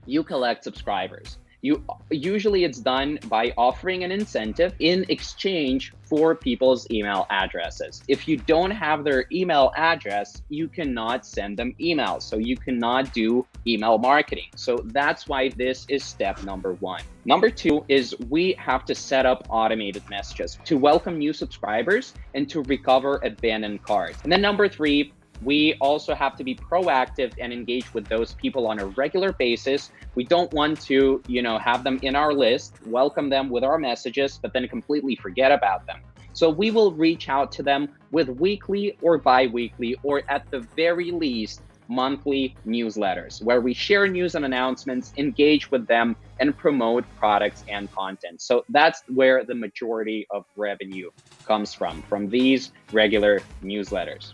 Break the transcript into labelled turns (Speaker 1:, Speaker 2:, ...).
Speaker 1: you collect subscribers. Usually it's done by offering an incentive in exchange for people's email addresses. If you don't have their email address, you cannot send them emails. So you cannot do email marketing. So that's why this is step number one. Number two is we have to set up automated messages to welcome new subscribers and to recover abandoned cards. And then number three, we also have to be proactive and engage with those people on a regular basis. We don't want to, have them in our list, welcome them with our messages, but then completely forget about them. So we will reach out to them with weekly or bi-weekly, or at the very least, monthly newsletters where we share news and announcements, engage with them, and promote products and content. So that's where the majority of revenue comes from these regular newsletters.